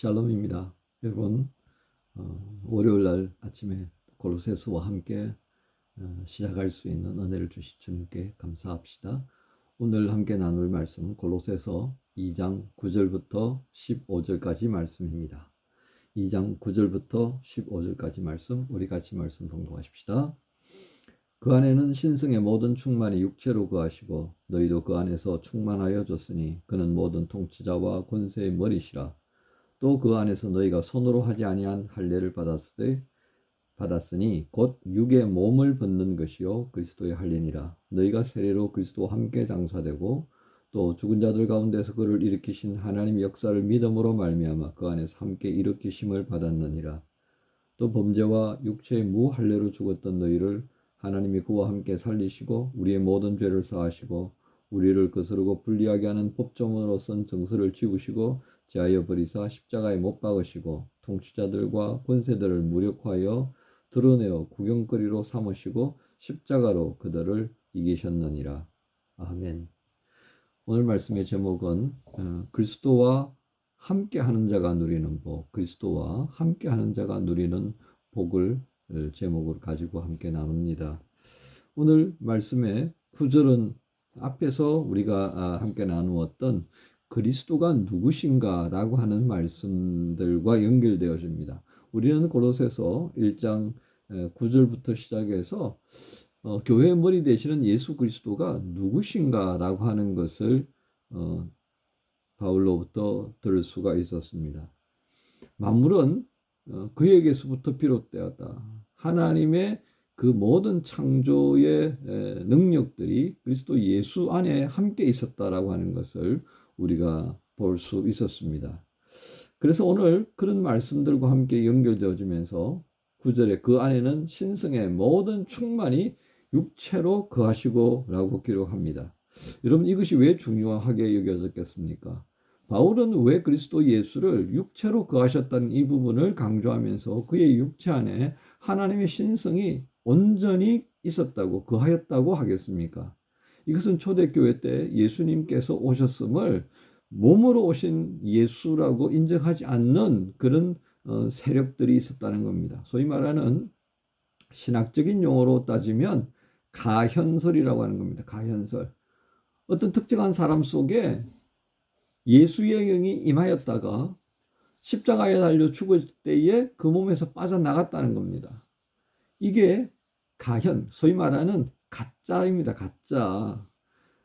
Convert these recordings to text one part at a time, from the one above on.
샬롬입니다. 여러분, 월요일 날 아침에 골로새서와 함께 시작할 수 있는 은혜를 주신 주님께 감사합시다. 오늘 함께 나눌 말씀은 골로새서 2장 9절부터 15절까지 말씀입니다. 2장 9절부터 15절까지 말씀, 우리 같이 말씀 봉독하십시다. 그 안에는 신성의 모든 충만이 육체로 거하시고 너희도 그 안에서 충만하여 졌으니 그는 모든 통치자와 권세의 머리시라. 또 그 안에서 너희가 손으로 하지 아니한 할례를 받았으니 곧 육의 몸을 벗는 것이요 그리스도의 할례니라. 너희가 세례로 그리스도와 함께 장사되고 또 죽은 자들 가운데서 그를 일으키신 하나님의 역사를 믿음으로 말미암아 그 안에서 함께 일으키심을 받았느니라. 또 범죄와 육체의 무할례로 죽었던 너희를 하나님이 그와 함께 살리시고 우리의 모든 죄를 사하시고 우리를 거스르고 불리하게 하는 법조문으로선 정서를 지우시고 제하여 버리사 십자가에 못 박으시고 통치자들과 권세들을 무력화하여 드러내어 구경거리로 삼으시고 십자가로 그들을 이기셨느니라. 아멘. 오늘 말씀의 제목은 그리스도와 함께하는 자가 누리는 복, 그리스도와 함께하는 자가 누리는 복을 제목으로 가지고 함께 나눕니다. 오늘 말씀의 9절은 앞에서 우리가 함께 나누었던 그리스도가 누구신가라고 하는 말씀들과 연결되어집니다. 우리는 골로새서 1장 9절부터 시작해서 교회의 머리 되시는 예수 그리스도가 누구신가라고 하는 것을 바울로부터 들을 수가 있었습니다. 만물은 그에게서부터 비롯되었다. 하나님의 그 모든 창조의 능력들이 그리스도 예수 안에 함께 있었다라고 하는 것을 우리가 볼 수 있었습니다. 그래서 오늘 그런 말씀들과 함께 연결되어지면서 9절에 그 안에는 신성의 모든 충만이 육체로 거하시고 라고 기록합니다. 여러분, 이것이 왜 중요하게 여겨졌겠습니까? 바울은 왜 그리스도 예수를 육체로 거하셨다는 이 부분을 강조하면서 그의 육체 안에 하나님의 신성이 온전히 있었다고, 거하였다고 하겠습니까? 이것은 초대교회 때 예수님께서 오셨음을 몸으로 오신 예수라고 인정하지 않는 그런 세력들이 있었다는 겁니다. 소위 말하는 신학적인 용어로 따지면 가현설이라고 하는 겁니다. 가현설. 어떤 특정한 사람 속에 예수의 영이 임하였다가 십자가에 달려 죽을 때에 그 몸에서 빠져나갔다는 겁니다. 이게 가현, 소위 말하는 가짜입니다. 가짜.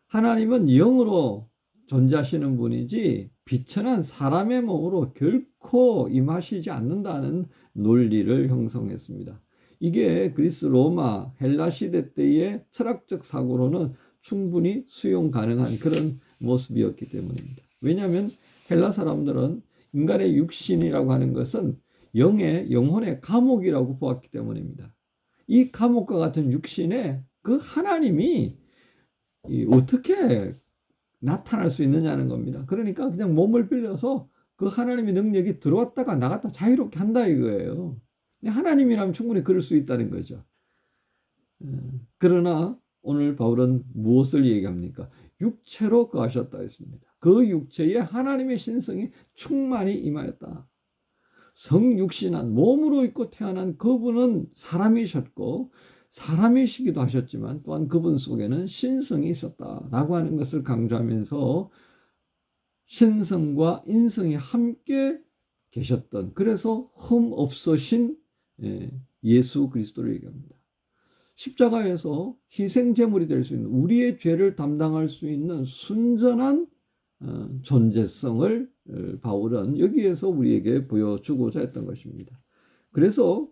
하나님은 영으로 존재하시는 분이지 비천한 사람의 몸으로 결코 임하시지 않는다는 논리를 형성했습니다. 이게 그리스, 로마, 헬라 시대 때의 철학적 사고로는 충분히 수용 가능한 그런 모습이었기 때문입니다. 왜냐하면 헬라 사람들은 인간의 육신이라고 하는 것은 영혼의 감옥이라고 보았기 때문입니다. 이 감옥과 같은 육신에 그 하나님이 어떻게 나타날 수 있느냐는 겁니다. 그러니까 그냥 몸을 빌려서 그 하나님의 능력이 들어왔다가 나갔다 자유롭게 한다 이거예요. 하나님이라면 충분히 그럴 수 있다는 거죠. 그러나 오늘 바울은 무엇을 얘기합니까? 육체로 거하셨다 했습니다. 그 육체에 하나님의 신성이 충만히 임하였다. 성육신한 몸으로 있고 태어난 그분은 사람이셨고 사람이시기도 하셨지만 또한 그분 속에는 신성이 있었다라고 하는 것을 강조하면서 신성과 인성이 함께 계셨던, 그래서 흠 없으신 예수 그리스도를 얘기합니다. 십자가에서 희생제물이 될 수 있는, 우리의 죄를 담당할 수 있는 순전한 존재성을 바울은 여기에서 우리에게 보여주고자 했던 것입니다. 그래서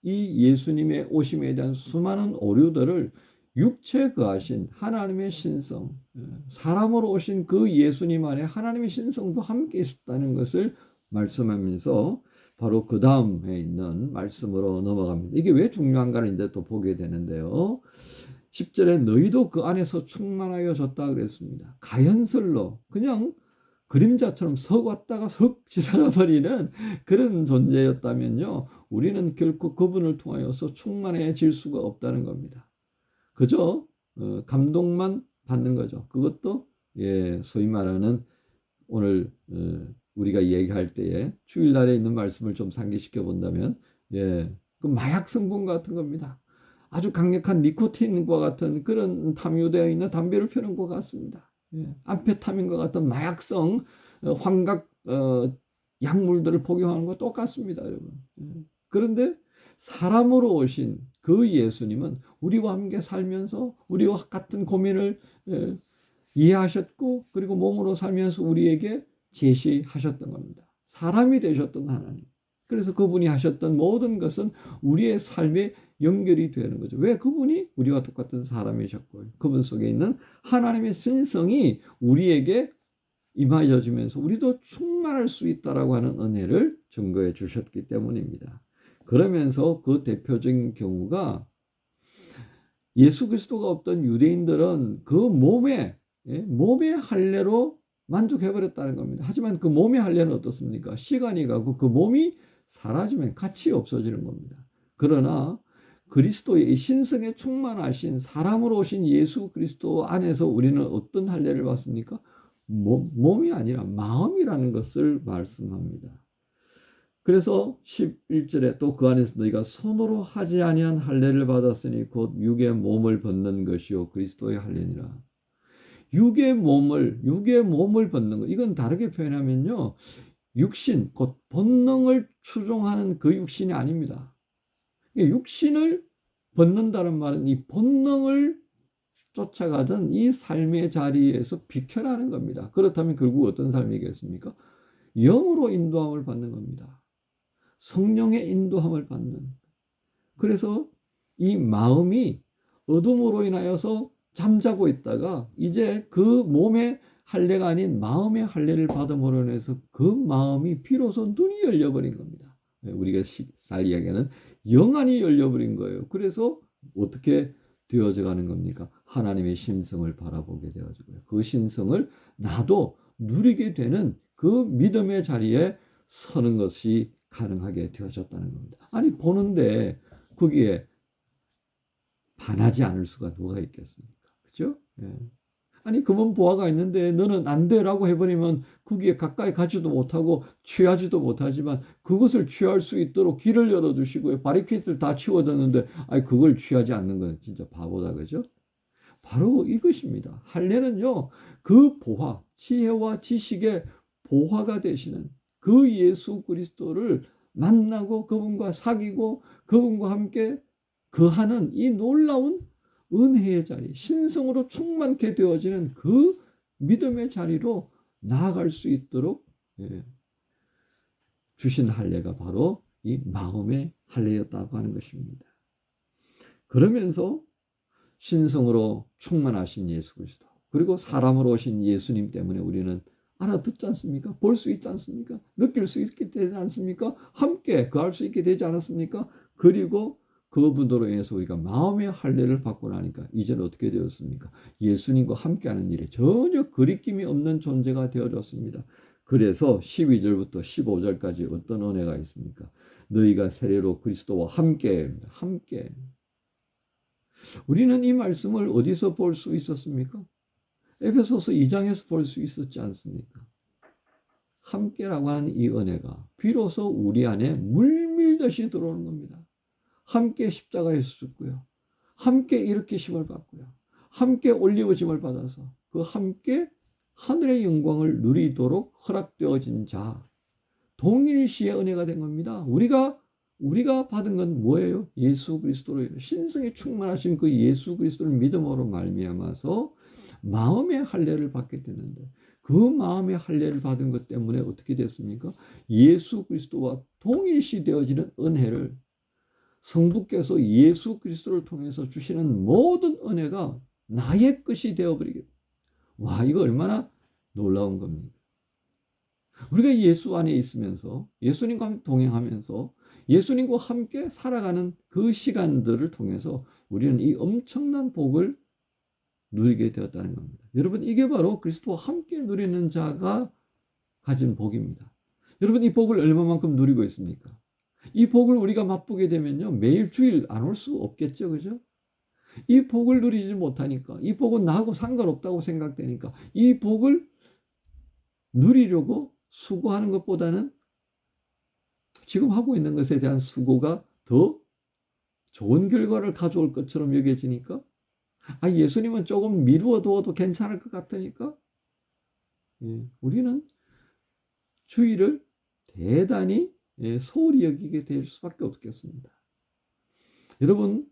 이 예수님의 오심에 대한 수많은 오류들을 육체에 거하신 하나님의 신성, 사람으로 오신 그 예수님 안에 하나님의 신성도 함께 있었다는 것을 말씀하면서 바로 그 다음에 있는 말씀으로 넘어갑니다. 이게 왜 중요한가를 이제 또 보게 되는데요. 10절에 너희도 그 안에서 충만하여 졌다 그랬습니다. 가연설로 그냥 그림자처럼 석 왔다가 석 지나가버리는 그런 존재였다면요, 우리는 결코 그분을 통하여서 충만해질 수가 없다는 겁니다. 그저 감동만 받는 거죠. 그것도 소위 말하는 오늘 우리가 얘기할 때에 주일날에 있는 말씀을 좀 상기시켜 본다면, 그 마약 성분 같은 겁니다. 아주 강력한 니코틴과 같은 그런 함유되어 있는 담배를 피우는 것 같습니다. 암페타민과 같은 마약성 환각 약물들을 복용하는 것 똑같습니다, 여러분. 그런데 사람으로 오신 그 예수님은 우리와 함께 살면서 우리와 같은 고민을 이해하셨고, 그리고 몸으로 살면서 우리에게 제시하셨던 겁니다. 사람이 되셨던 하나님. 그래서 그분이 하셨던 모든 것은 우리의 삶에 연결이 되는 거죠. 왜? 그분이 우리와 똑같은 사람이셨고, 그분 속에 있는 하나님의 신성이 우리에게 임하여지면서 우리도 충만할 수 있다라고 하는 은혜를 증거해 주셨기 때문입니다. 그러면서 그 대표적인 경우가, 예수 그리스도가 없던 유대인들은 그 몸의 할례로 만족해버렸다는 겁니다. 하지만 그 몸의 할례는 어떻습니까? 시간이 가고 그 몸이 사라지면 가치 없어지는 겁니다. 그러나 그리스도의 신성에 충만하신 사람으로 오신 예수 그리스도 안에서 우리는 어떤 할례를 받습니까? 몸이 아니라 마음이라는 것을 말씀합니다. 그래서 11절에 또 그 안에서 너희가 손으로 하지 아니한 할례를 받았으니 곧 육의 몸을 벗는 것이요 그리스도의 할례니라. 육의 몸을 벗는 것, 이건 다르게 표현하면요, 육신 곧 본능을 추종하는 그 육신이 아닙니다. 육신을 벗는다는 말은 이 본능을 쫓아가던 이 삶의 자리에서 비켜라는 겁니다. 그렇다면 결국 어떤 삶이겠습니까? 영으로 인도함을 받는 겁니다. 성령의 인도함을 받는. 그래서 이 마음이 어둠으로 인하여서 잠자고 있다가 이제 그 몸의 할례가 아닌 마음의 할례를 받음으로 인해서 그 마음이 비로소 눈이 열려버린 겁니다. 우리가 살 이야기하는 영안이 열려버린 거예요. 그래서 어떻게 되어져 가는 겁니까? 하나님의 신성을 바라보게 되어지고요. 그 신성을 나도 누리게 되는 그 믿음의 자리에 서는 것이 가능하게 되어졌다는 겁니다. 아니, 보는데 거기에 반하지 않을 수가 누가 있겠습니까? 그죠? 아니, 금은 보화가 있는데 너는 안 돼라고 해버리면 거기에 가까이 가지도 못하고 취하지도 못하지만, 그것을 취할 수 있도록 길을 열어주시고 바리케이트를 다 치워졌는데 아니 그걸 취하지 않는 건 진짜 바보다, 그죠? 바로 이것입니다. 할례는요, 그 보화, 지혜와 지식의 보화가 되시는 그 예수 그리스도를 만나고 그분과 사귀고 그분과 함께 거하는 이 놀라운 은혜의 자리, 신성으로 충만케 되어지는 그 믿음의 자리로 나아갈 수 있도록 주신 할례가 바로 이 마음의 할례였다고 하는 것입니다. 그러면서 신성으로 충만하신 예수 그리스도, 그리고 사람으로 오신 예수님 때문에 우리는 알아듣지 않습니까? 볼 수 있지 않습니까? 느낄 수 있게 되지 않습니까? 함께 거할 수 있게 되지 않았습니까? 그리고 그분으로 인해서 우리가 마음의 할례를 받고 나니까 이제는 어떻게 되었습니까? 예수님과 함께하는 일에 전혀 거리낌이 없는 존재가 되어졌습니다. 그래서 12절부터 15절까지 어떤 은혜가 있습니까? 너희가 세례로 그리스도와 함께. 우리는 이 말씀을 어디서 볼 수 있었습니까? 에베소서 2장에서 볼 수 있었지 않습니까? 함께라고 하는 이 은혜가 비로소 우리 안에 물밀듯이 들어오는 겁니다. 함께 십자가에서 죽고요, 함께 일으키심을 받고요, 함께 올리워짐을 받아서 그 함께 하늘의 영광을 누리도록 허락되어진 자, 동일시의 은혜가 된 겁니다. 우리가 받은 건 뭐예요? 예수 그리스도로요. 신성에 충만하신 그 예수 그리스도를 믿음으로 말미암아서 마음의 할례를 받게 되는데, 그 마음의 할례를 받은 것 때문에 어떻게 됐습니까? 예수 그리스도와 동일시 되어지는 은혜를, 성부께서 예수 그리스도를 통해서 주시는 모든 은혜가 나의 것이 되어버리게. 와, 이거 얼마나 놀라운 겁니까? 우리가 예수 안에 있으면서 예수님과 함께 동행하면서 예수님과 함께 살아가는 그 시간들을 통해서 우리는 이 엄청난 복을 누리게 되었다는 겁니다. 여러분, 이게 바로 그리스도와 함께 누리는 자가 가진 복입니다. 여러분, 이 복을 얼마만큼 누리고 있습니까? 이 복을 우리가 맛보게 되면요, 매일 주일 안 올 수 없겠죠, 그죠? 이 복을 누리지 못하니까, 이 복은 나하고 상관없다고 생각되니까 이 복을 누리려고 수고하는 것보다는 지금 하고 있는 것에 대한 수고가 더 좋은 결과를 가져올 것처럼 여겨지니까 예수님은 조금 미루어 두어도 괜찮을 것 같으니까 우리는 주의를 대단히 소홀히 여기게 될 수밖에 없겠습니다. 여러분,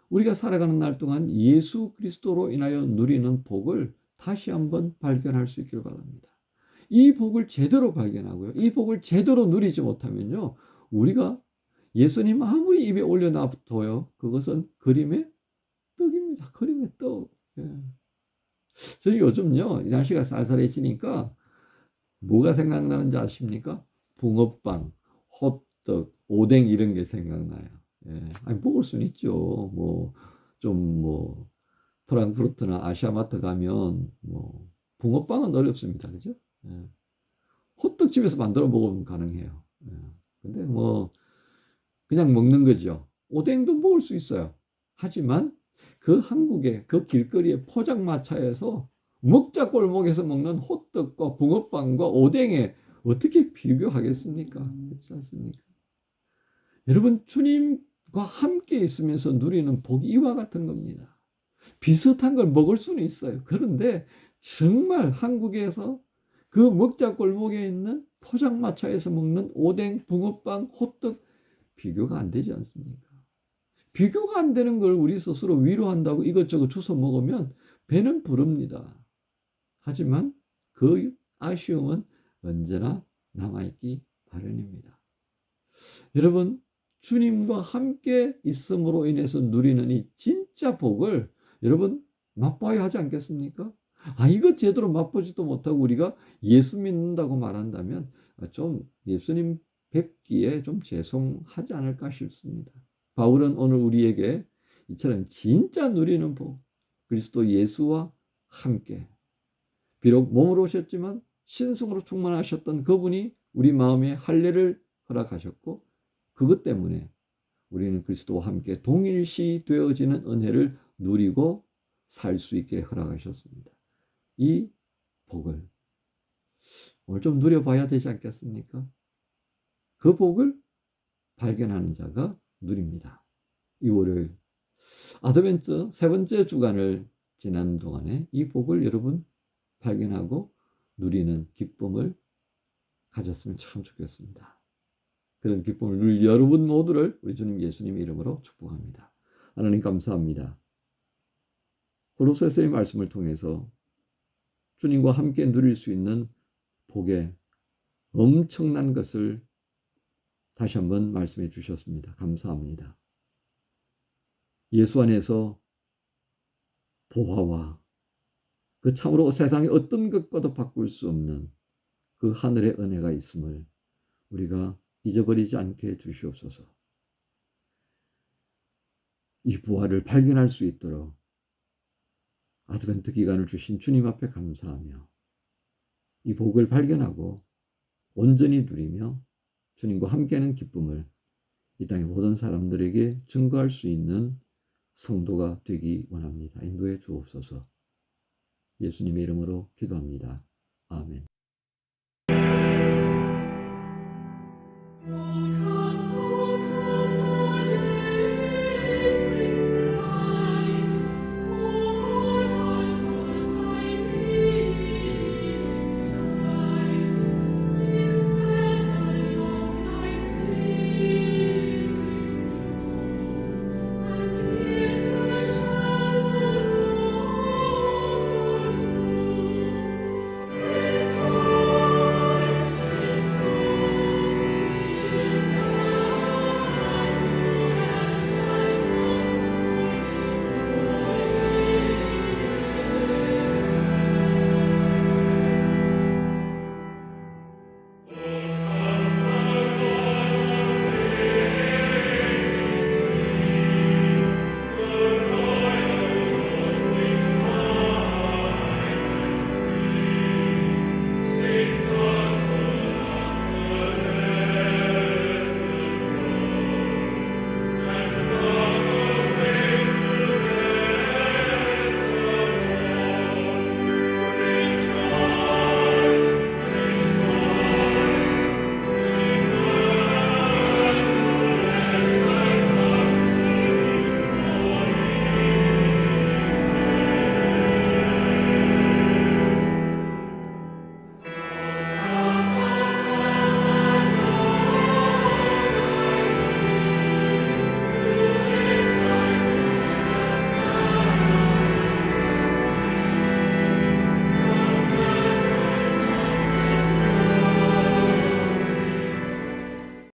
우리가 살아가는 날 동안 예수 그리스도로 인하여 누리는 복을 다시 한번 발견할 수 있길 바랍니다. 이 복을 제대로 발견하고요. 이 복을 제대로 누리지 못하면요. 우리가 예수님 아무리 입에 올려놔둬요. 그것은 그림의 떡입니다. 그림의 떡. 저는 요즘요. 날씨가 쌀쌀해지니까 뭐가 생각나는지 아십니까? 붕어빵, 호떡, 오뎅 이런 게 생각나요. 먹을 수는 있죠. 프랑크푸르트나 아시아마트 가면 붕어빵은 어렵습니다. 그죠? 호떡 집에서 만들어 먹으면 가능해요. 근데 그냥 먹는 거죠. 오뎅도 먹을 수 있어요. 하지만 그 한국의 그 길거리의 포장마차에서 먹자골목에서 먹는 호떡과 붕어빵과 오뎅에 어떻게 비교하겠습니까? 그렇지 않습니까? 여러분, 주님과 함께 있으면서 누리는 복이 이와 같은 겁니다. 비슷한 걸 먹을 수는 있어요. 그런데 정말 한국에서 그 먹자골목에 있는 포장마차에서 먹는 오뎅, 붕어빵, 호떡 비교가 안 되지 않습니까? 비교가 안 되는 걸 우리 스스로 위로한다고 이것저것 주워 먹으면 배는 부릅니다. 하지만 그 아쉬움은 언제나 남아있기 마련입니다. 여러분, 주님과 함께 있음으로 인해서 누리는 이 진짜 복을 여러분 맛봐야 하지 않겠습니까? 이거 제대로 맛보지도 못하고 우리가 예수 믿는다고 말한다면 좀 예수님 뵙기에 좀 죄송하지 않을까 싶습니다. 바울은 오늘 우리에게 이처럼 진짜 누리는 복, 그리스도 예수와 함께 비록 몸으로 오셨지만 신성으로 충만하셨던 그분이 우리 마음에 할례를 허락하셨고 그것 때문에 우리는 그리스도와 함께 동일시 되어지는 은혜를 누리고 살 수 있게 허락하셨습니다. 이 복을 오늘 좀 누려봐야 되지 않겠습니까? 그 복을 발견하는 자가 누립니다. 이 월요일 아드벤트 세 번째 주간을 지나는 동안에 이 복을 여러분 발견하고 누리는 기쁨을 가졌으면 참 좋겠습니다. 그런 기쁨을 누릴 여러분 모두를 우리 주님 예수님의 이름으로 축복합니다. 하나님 감사합니다. 골로새서의 말씀을 통해서 주님과 함께 누릴 수 있는 복의 엄청난 것을 다시 한번 말씀해 주셨습니다. 감사합니다. 예수 안에서 보화와 그 참으로 세상의 어떤 것과도 바꿀 수 없는 그 하늘의 은혜가 있음을 우리가 잊어버리지 않게 해 주시옵소서. 이 부활을 발견할 수 있도록 아드벤트 기간을 주신 주님 앞에 감사하며 이 복을 발견하고 온전히 누리며 주님과 함께하는 기쁨을 이 땅의 모든 사람들에게 증거할 수 있는 성도가 되기 원합니다. 인도해 주옵소서. 예수님의 이름으로 기도합니다. 아멘.